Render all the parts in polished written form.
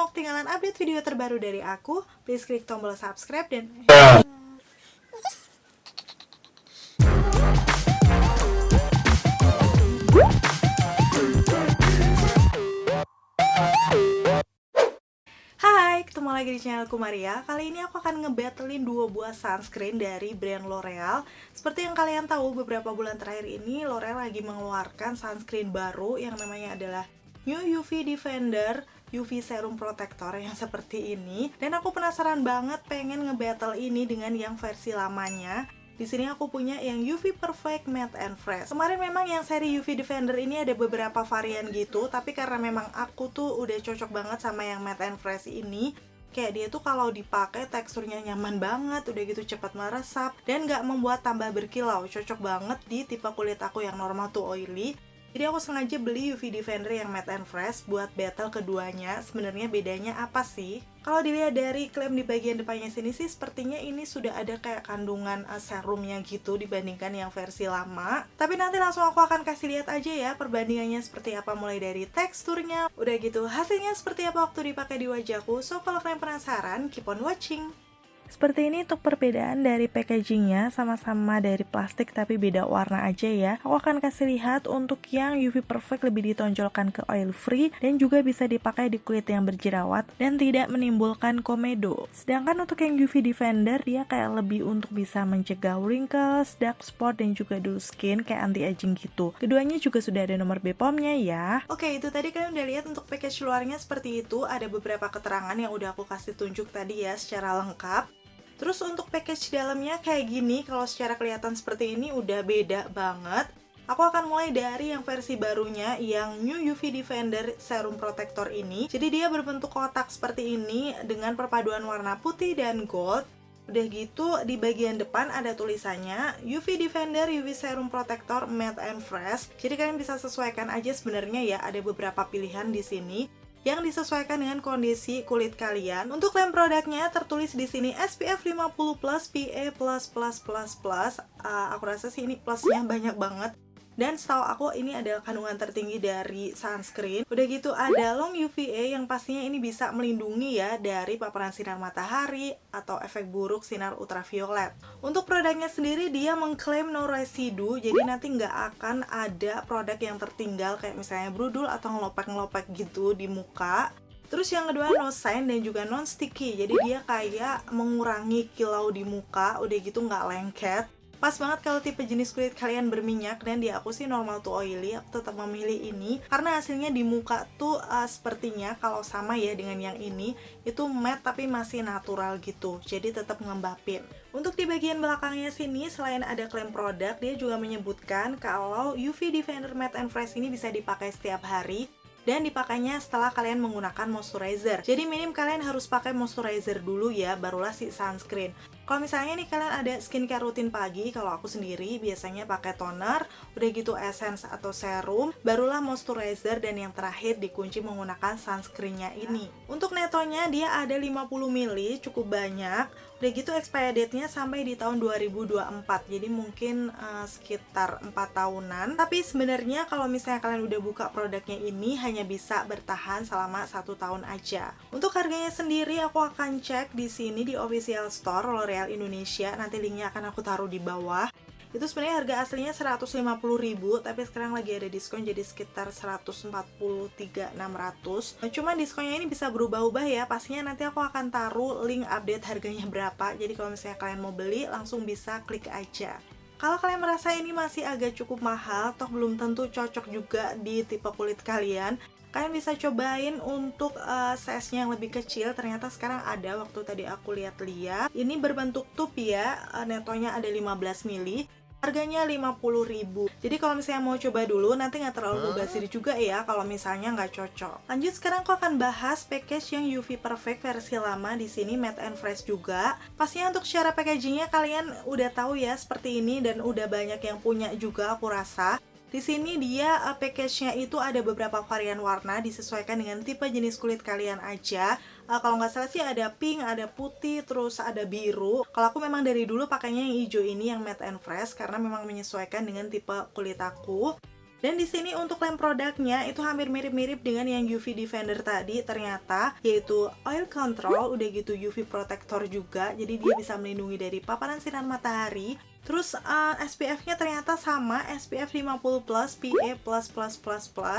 mau ketinggalan update video terbaru dari aku, please klik tombol subscribe dan Hai, ketemu lagi di channelku Maria. Kali ini aku akan ngebattlein 2 buah sunscreen dari brand L'Oreal. Seperti yang kalian tahu, beberapa bulan terakhir ini L'Oreal lagi mengeluarkan sunscreen baru yang namanya adalah New UV Defender UV Serum Protector yang seperti ini. Dan aku penasaran banget pengen ngebattle ini dengan yang versi lamanya. Di sini aku punya yang UV Perfect Matte and Fresh. Kemarin memang yang seri UV Defender ini ada beberapa varian gitu, tapi karena memang aku tuh udah cocok banget sama yang Matte and Fresh ini. Kayak dia tuh kalau dipakai teksturnya nyaman banget, udah gitu cepat meresap dan nggak membuat tambah berkilau. Cocok banget di tipe kulit aku yang normal tuh oily. Jadi aku sengaja beli UV Defender yang Matte and Fresh buat battle keduanya. Sebenarnya bedanya apa sih? Kalau dilihat dari klaim di bagian depannya sini sih sepertinya ini sudah ada kayak kandungan serumnya gitu dibandingkan yang versi lama. Tapi nanti langsung aku akan kasih lihat aja ya perbandingannya seperti apa mulai dari teksturnya. Udah gitu hasilnya seperti apa waktu dipakai di wajahku. So kalau kalian penasaran, keep on watching. Seperti ini untuk perbedaan dari packagingnya, sama-sama dari plastik tapi beda warna aja ya. Aku akan kasih lihat untuk yang UV Perfect lebih ditonjolkan ke oil free dan juga bisa dipakai di kulit yang berjerawat dan tidak menimbulkan komedo. Sedangkan untuk yang UV Defender dia kayak lebih untuk bisa mencegah wrinkles, dark spot dan juga dull skin kayak anti-aging gitu. Keduanya juga sudah ada nomor BPOM-nya ya. Oke, itu tadi kalian udah lihat untuk package luarnya seperti itu. Ada beberapa keterangan yang udah aku kasih tunjuk tadi ya secara lengkap. Terus untuk package dalamnya kayak gini, kalau secara kelihatan seperti ini udah beda banget. Aku akan mulai dari yang versi barunya, yang New UV Defender Serum Protector ini. Jadi dia berbentuk kotak seperti ini dengan perpaduan warna putih dan gold. Udah gitu di bagian depan ada tulisannya UV Defender UV Serum Protector Matte and Fresh. Jadi kalian bisa sesuaikan aja sebenarnya ya, ada beberapa pilihan di sini yang disesuaikan dengan kondisi kulit kalian. Untuk klaim produknya tertulis di sini SPF 50+, PA+++++. Aku rasa sih ini plusnya banyak banget. Dan setahu aku ini adalah kandungan tertinggi dari sunscreen. Udah gitu ada long UVA yang pastinya ini bisa melindungi ya dari paparan sinar matahari atau efek buruk sinar ultraviolet. Untuk produknya sendiri dia mengklaim no residue, jadi nanti nggak akan ada produk yang tertinggal kayak misalnya brudul atau ngelopek-ngelopek gitu di muka. Terus yang kedua no shine dan juga non sticky, jadi dia kayak mengurangi kilau di muka, udah gitu nggak lengket. Pas banget kalau tipe jenis kulit kalian berminyak, dan di aku sih normal to oily, aku tetap memilih ini karena hasilnya di muka tuh sepertinya kalau sama ya dengan yang ini, itu matte tapi masih natural gitu, jadi tetap ngembapin. Untuk di bagian belakangnya sini, selain ada klaim produk, dia juga menyebutkan kalau UV Defender Matte and Fresh ini bisa dipakai setiap hari dan dipakainya setelah kalian menggunakan moisturizer. Jadi minim kalian harus pakai moisturizer dulu ya, barulah si sunscreen. Kalau misalnya nih kalian ada skincare rutin pagi, kalau aku sendiri biasanya pakai toner, udah gitu essence atau serum, barulah moisturizer, dan yang terakhir dikunci menggunakan sunscreennya ini. Untuk netonya dia ada 50 ml, cukup banyak. Udah gitu expiry date-nya sampai di tahun 2024, jadi mungkin sekitar 4 tahunan. Tapi sebenarnya kalau misalnya kalian udah buka produknya ini hanya bisa bertahan selama 1 tahun aja. Untuk harganya sendiri aku akan cek di sini di official store L'Oreal Indonesia, nanti linknya akan aku taruh di bawah. Itu sebenarnya harga aslinya 150.000, tapi sekarang lagi ada diskon jadi sekitar 143.600. Cuman diskonnya ini bisa berubah-ubah ya, pastinya nanti aku akan taruh link update harganya berapa. Jadi kalau misalnya kalian mau beli langsung bisa klik aja. Kalau kalian merasa ini masih agak cukup mahal, toh belum tentu cocok juga di tipe kulit kalian, kalian bisa cobain untuk size-nya yang lebih kecil. Ternyata sekarang ada, waktu tadi aku lihat-lihat. Ini berbentuk tube ya, netonya ada 15 ml. Harganya 50.000. Jadi kalau misalnya mau coba dulu, nanti nggak terlalu mubazir juga ya kalau misalnya nggak cocok. Lanjut, sekarang aku akan bahas package yang UV Perfect versi lama, di sini Matte and Fresh juga. Pastinya untuk cara packagingnya kalian udah tahu ya seperti ini, dan udah banyak yang punya juga aku rasa. Di sini dia package-nya itu ada beberapa varian warna, disesuaikan dengan tipe jenis kulit kalian aja. Kalau nggak salah sih ada pink, ada putih, terus ada biru. Kalau aku memang dari dulu pakainya yang hijau ini, yang Matte and Fresh, karena memang menyesuaikan dengan tipe kulit aku. Dan di sini untuk lem produknya itu hampir mirip-mirip dengan yang UV Defender tadi ternyata, yaitu oil control, udah gitu UV protector juga, jadi dia bisa melindungi dari paparan sinar matahari. Terus SPF-nya ternyata sama, SPF 50+, PA++++,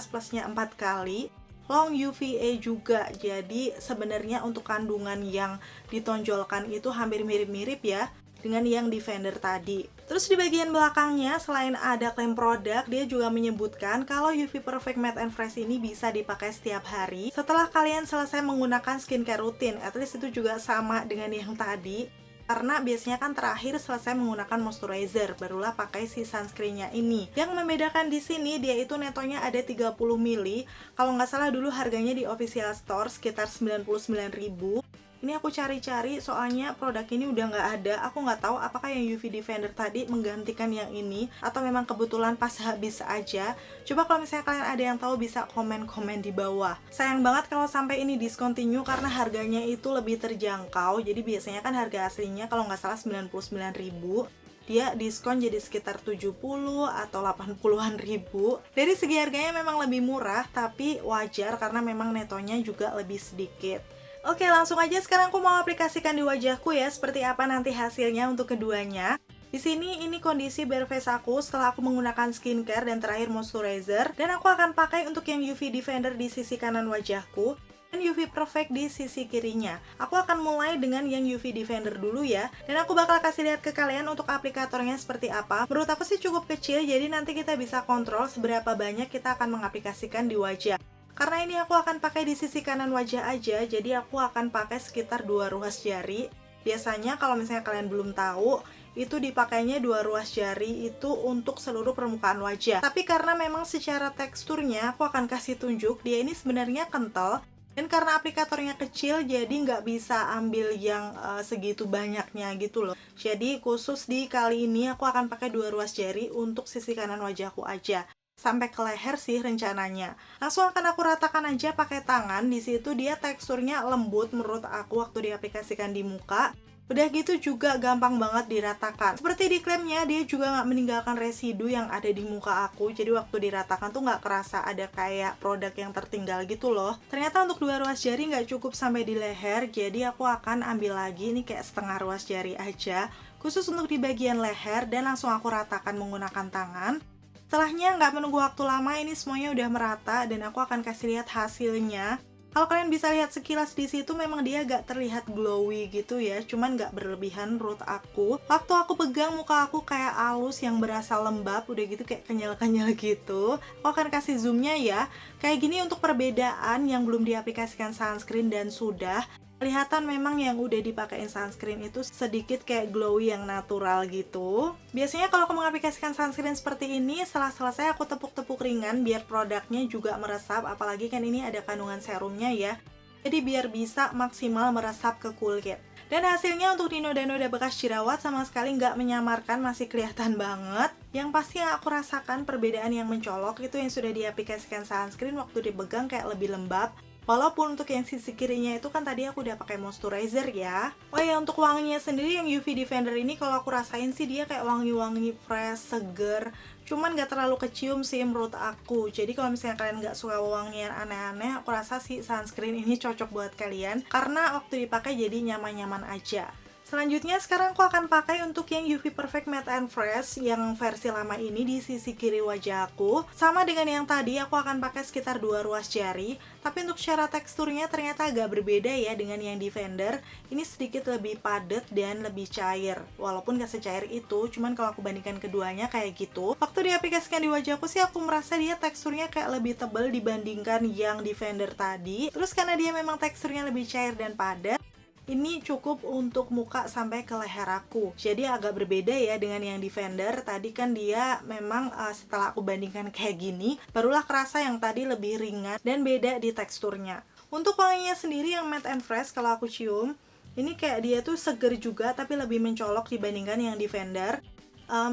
plusnya 4 kali. Long UVA juga, jadi sebenarnya untuk kandungan yang ditonjolkan itu hampir mirip-mirip ya dengan yang Defender tadi. Terus di bagian belakangnya, selain ada klaim produk, dia juga menyebutkan kalau UV Perfect Matte and Fresh ini bisa dipakai setiap hari setelah kalian selesai menggunakan skincare rutin. At least itu juga sama dengan yang tadi, karena biasanya kan terakhir selesai menggunakan moisturizer barulah pakai si sunscreennya ini. Yang membedakan di sini dia itu netonya ada 30 ml. Kalau nggak salah dulu harganya di official store sekitar 99.000. Ini aku cari-cari soalnya produk ini udah nggak ada. Aku nggak tahu apakah yang UV Defender tadi menggantikan yang ini atau memang kebetulan pas habis aja. Coba kalau misalnya kalian ada yang tahu bisa komen-komen di bawah. Sayang banget kalau sampai ini discontinue karena harganya itu lebih terjangkau. Jadi biasanya kan harga aslinya kalau nggak salah 99.000. Dia diskon jadi sekitar 70 atau 80-an ribu. Dari segi harganya memang lebih murah, tapi wajar karena memang netonya juga lebih sedikit. Oke, langsung aja sekarang aku mau aplikasikan di wajahku ya, seperti apa nanti hasilnya untuk keduanya. Di sini ini kondisi bare face aku setelah aku menggunakan skincare dan terakhir moisturizer, dan aku akan pakai untuk yang UV Defender di sisi kanan wajahku dan UV Perfect di sisi kirinya. Aku akan mulai dengan yang UV Defender dulu ya, dan aku bakal kasih lihat ke kalian untuk aplikatornya seperti apa. Menurut aku sih cukup kecil, jadi nanti kita bisa kontrol seberapa banyak kita akan mengaplikasikan di wajah. Karena ini aku akan pakai di sisi kanan wajah aja, jadi aku akan pakai sekitar 2 ruas jari. Biasanya kalau misalnya kalian belum tahu, itu dipakainya 2 ruas jari itu untuk seluruh permukaan wajah. Tapi karena memang secara teksturnya, aku akan kasih tunjuk, dia ini sebenarnya kental. Dan karena aplikatornya kecil, jadi nggak bisa ambil yang segitu banyaknya gitu loh. Jadi khusus di kali ini aku akan pakai 2 ruas jari untuk sisi kanan wajahku aja. Sampai ke leher sih rencananya. Langsung akan aku ratakan aja pakai tangan. Di situ dia teksturnya lembut menurut aku waktu diaplikasikan di muka. Udah gitu juga gampang banget diratakan. Seperti di klaimnya, dia juga nggak meninggalkan residu yang ada di muka aku. Jadi waktu diratakan tuh nggak kerasa ada kayak produk yang tertinggal gitu loh. Ternyata untuk 2 ruas jari nggak cukup sampai di leher. Jadi aku akan ambil lagi nih kayak setengah ruas jari aja. Khusus untuk di bagian leher, dan langsung aku ratakan menggunakan tangan. Setelahnya nggak menunggu waktu lama, ini semuanya udah merata dan aku akan kasih lihat hasilnya. Kalau kalian bisa lihat sekilas di situ memang dia agak terlihat glowy gitu ya, cuman nggak berlebihan menurut aku. Waktu aku pegang muka aku kayak halus yang berasa lembab, udah gitu kayak kenyal-kenyal gitu. Aku akan kasih zoomnya ya. Kayak gini untuk perbedaan yang belum diaplikasikan sunscreen dan sudah. Kelihatan memang yang udah dipakein sunscreen itu sedikit kayak glowy yang natural gitu. Biasanya kalau aku mengaplikasikan sunscreen seperti ini, setelah selesai aku tepuk-tepuk ringan biar produknya juga meresap, apalagi kan ini ada kandungan serumnya ya. Jadi biar bisa maksimal meresap ke kulit. Dan hasilnya untuk di noda-noda bekas jerawat sama sekali nggak menyamarkan, masih kelihatan banget. Yang pasti yang aku rasakan perbedaan yang mencolok itu yang sudah diaplikasikan sunscreen waktu dipegang kayak lebih lembab. Walaupun untuk yang sisi kirinya itu kan tadi aku udah pakai moisturizer ya. Oh ya, untuk wanginya sendiri yang UV Defender ini kalau aku rasain sih dia kayak wangi-wangi fresh, seger. Cuman gak terlalu kecium sih menurut aku. Jadi kalau misalnya kalian gak suka wangian aneh-aneh, aku rasa sih sunscreen ini cocok buat kalian. Karena waktu dipakai jadi nyaman-nyaman aja. Selanjutnya sekarang aku akan pakai untuk yang UV Perfect Matte and Fresh yang versi lama ini di sisi kiri wajah aku. Sama dengan yang tadi, aku akan pakai sekitar 2 ruas jari. Tapi untuk cara teksturnya ternyata agak berbeda ya dengan yang Defender. Ini sedikit lebih padat dan lebih cair. Walaupun gak secair itu, cuman kalau aku bandingkan keduanya kayak gitu. Waktu diaplikasikan di wajahku sih aku merasa dia teksturnya kayak lebih tebal dibandingkan yang Defender tadi. Terus karena dia memang teksturnya lebih cair dan padat, ini cukup untuk muka sampai ke leher aku. Jadi agak berbeda ya dengan yang Defender. Tadi kan dia memang setelah aku bandingkan kayak gini, barulah kerasa yang tadi lebih ringan dan beda di teksturnya. Untuk wanginya sendiri yang Matte and Fresh kalau aku cium, ini kayak dia tuh seger juga tapi lebih mencolok dibandingkan yang Defender.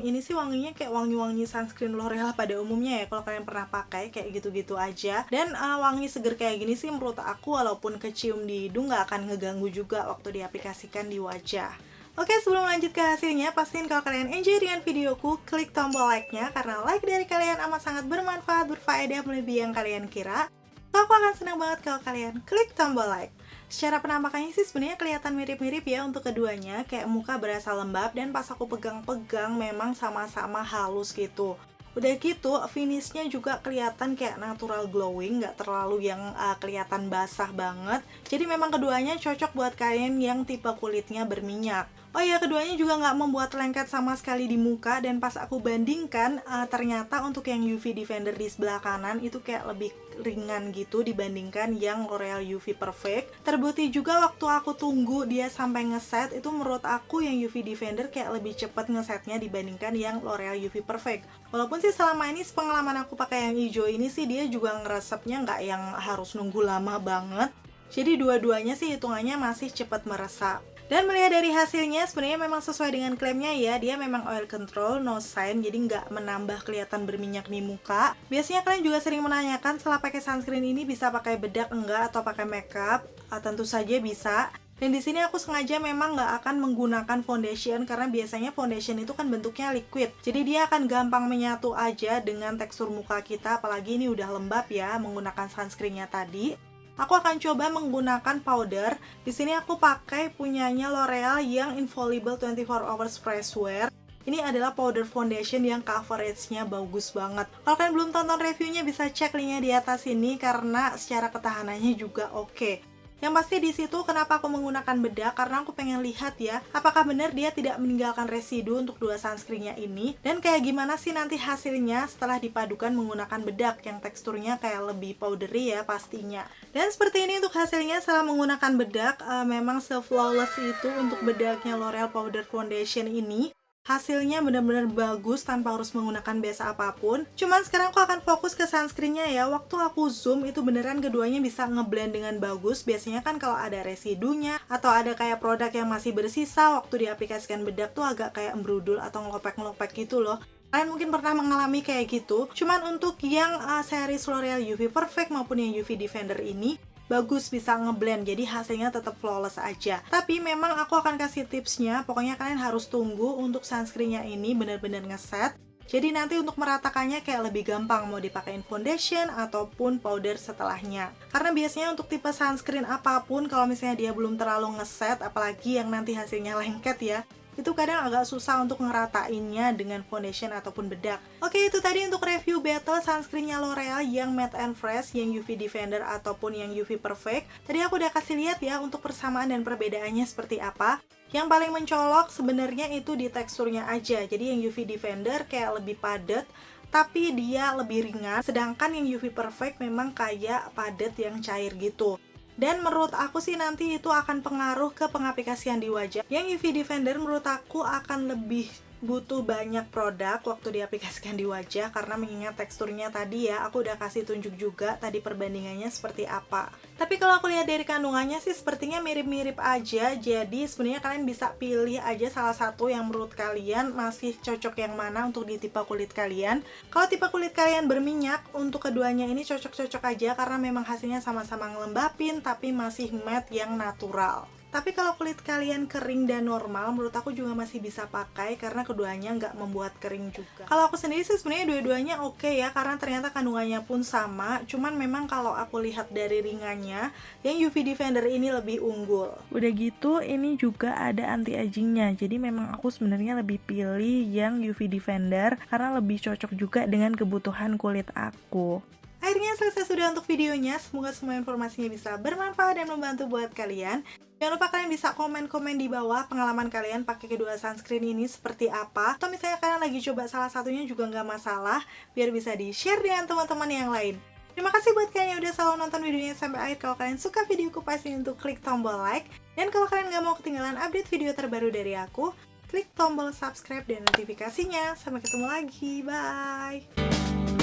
Ini sih wanginya kayak wangi-wangi sunscreen L'Oreal pada umumnya ya, kalau kalian pernah pakai kayak gitu-gitu aja. Dan wangi seger kayak gini sih menurut aku walaupun kecium di hidung gak akan ngeganggu juga waktu diaplikasikan di wajah. Oke, sebelum lanjut ke hasilnya, pastiin kalau kalian enjoy dengan videoku, klik tombol like-nya, karena like dari kalian amat sangat bermanfaat, berfaedah melebihi yang kalian kira. So, aku akan senang banget kalau kalian klik tombol like. Secara penampakannya sih sebenarnya kelihatan mirip-mirip ya untuk keduanya, kayak muka berasa lembab dan pas aku pegang-pegang memang sama-sama halus gitu. Udah gitu, finishnya juga kelihatan kayak natural glowing, nggak terlalu yang kelihatan basah banget. Jadi memang keduanya cocok buat kalian yang tipe kulitnya berminyak. Oh ya, keduanya juga nggak membuat lengket sama sekali di muka, dan pas aku bandingkan, ternyata untuk yang UV Defender di sebelah kanan itu kayak lebih ringan gitu dibandingkan yang L'Oreal UV Perfect. Terbukti juga waktu aku tunggu dia sampai ngeset, itu menurut aku yang UV Defender kayak lebih cepet ngesetnya dibandingkan yang L'Oreal UV Perfect. Walaupun sih selama ini pengalaman aku pakai yang hijau ini sih dia juga ngeresepnya nggak yang harus nunggu lama banget. Jadi dua-duanya sih hitungannya masih cepet meresap. Dan melihat dari hasilnya, sebenarnya memang sesuai dengan klaimnya ya, dia memang oil control, no shine, jadi nggak menambah kelihatan berminyak di muka. Biasanya kalian juga sering menanyakan setelah pakai sunscreen ini bisa pakai bedak enggak atau pakai makeup. Tentu saja bisa. Dan di sini aku sengaja memang nggak akan menggunakan foundation karena biasanya foundation itu kan bentuknya liquid. Jadi dia akan gampang menyatu aja dengan tekstur muka kita, apalagi ini udah lembab ya menggunakan sunscreennya tadi. Aku akan coba menggunakan powder. Di sini aku pakai punyanya L'Oreal yang Infallible 24 Hours Fresh Wear. Ini adalah powder foundation yang coveragenya bagus banget. Kalau kalian belum tonton reviewnya bisa cek linknya di atas ini karena secara ketahanannya juga oke. Yang pasti di situ kenapa aku menggunakan bedak, karena aku pengen lihat ya apakah benar dia tidak meninggalkan residu untuk dua sunscreennya ini, dan kayak gimana sih nanti hasilnya setelah dipadukan menggunakan bedak yang teksturnya kayak lebih powdery ya pastinya. Dan seperti ini untuk hasilnya setelah menggunakan bedak. Memang se-flawless itu untuk bedaknya L'Oreal Powder Foundation ini. Hasilnya benar-benar bagus tanpa harus menggunakan base apapun. Cuman sekarang aku akan fokus ke sunscreennya ya. Waktu aku zoom itu beneran keduanya bisa ngeblend dengan bagus. Biasanya kan kalau ada residunya atau ada kayak produk yang masih bersisa waktu diaplikasikan bedak tuh agak kayak embrudul atau ngelopek-ngelopek gitu loh. Kalian mungkin pernah mengalami kayak gitu. Cuman untuk yang series L'Oreal UV Perfect maupun yang UV Defender ini bagus, bisa ngeblend, jadi hasilnya tetap flawless aja. Tapi memang aku akan kasih tipsnya, pokoknya kalian harus tunggu untuk sunscreennya ini benar-benar ngeset. Jadi nanti untuk meratakannya kayak lebih gampang mau dipakein foundation ataupun powder setelahnya. Karena biasanya untuk tipe sunscreen apapun kalau misalnya dia belum terlalu ngeset, apalagi yang nanti hasilnya lengket ya, itu kadang agak susah untuk ngeratainnya dengan foundation ataupun bedak. Oke, itu tadi untuk review battle sunscreennya L'Oreal yang Matte and Fresh, yang UV Defender ataupun yang UV Perfect. Tadi aku udah kasih lihat ya untuk persamaan dan perbedaannya seperti apa. Yang paling mencolok sebenarnya itu di teksturnya aja. Jadi yang UV Defender kayak lebih padat, tapi dia lebih ringan. Sedangkan yang UV Perfect memang kayak padat yang cair gitu. Dan menurut aku sih nanti itu akan pengaruh ke pengaplikasian di wajah. Yang UV Defender menurut aku akan lebih butuh banyak produk waktu diaplikasikan di wajah, karena mengingat teksturnya tadi ya, aku udah kasih tunjuk juga tadi perbandingannya seperti apa. Tapi kalau aku lihat dari kandungannya sih sepertinya mirip-mirip aja, jadi sebenarnya kalian bisa pilih aja salah satu yang menurut kalian masih cocok yang mana untuk di tipe kulit kalian. Kalau tipe kulit kalian berminyak, untuk keduanya ini cocok-cocok aja karena memang hasilnya sama-sama ngelembapin tapi masih matte yang natural. Tapi kalau kulit kalian kering dan normal, menurut aku juga masih bisa pakai karena keduanya nggak membuat kering juga. Kalau aku sendiri sih sebenarnya dua-duanya oke ya, karena ternyata kandungannya pun sama. Cuman memang kalau aku lihat dari ringannya, yang UV Defender ini lebih unggul. Udah gitu, ini juga ada anti-agingnya. Jadi memang aku sebenarnya lebih pilih yang UV Defender karena lebih cocok juga dengan kebutuhan kulit aku. Akhirnya selesai sudah untuk videonya. Semoga semua informasinya bisa bermanfaat dan membantu buat kalian. Jangan lupa kalian bisa komen-komen di bawah pengalaman kalian pakai kedua sunscreen ini seperti apa. Atau misalnya kalian lagi coba salah satunya juga nggak masalah, biar bisa di-share dengan teman-teman yang lain. Terima kasih buat kalian yang udah selalu nonton videonya sampai akhir. Kalau kalian suka videoku, pastiin untuk klik tombol like. Dan kalau kalian nggak mau ketinggalan update video terbaru dari aku, klik tombol subscribe dan notifikasinya. Sampai ketemu lagi, bye!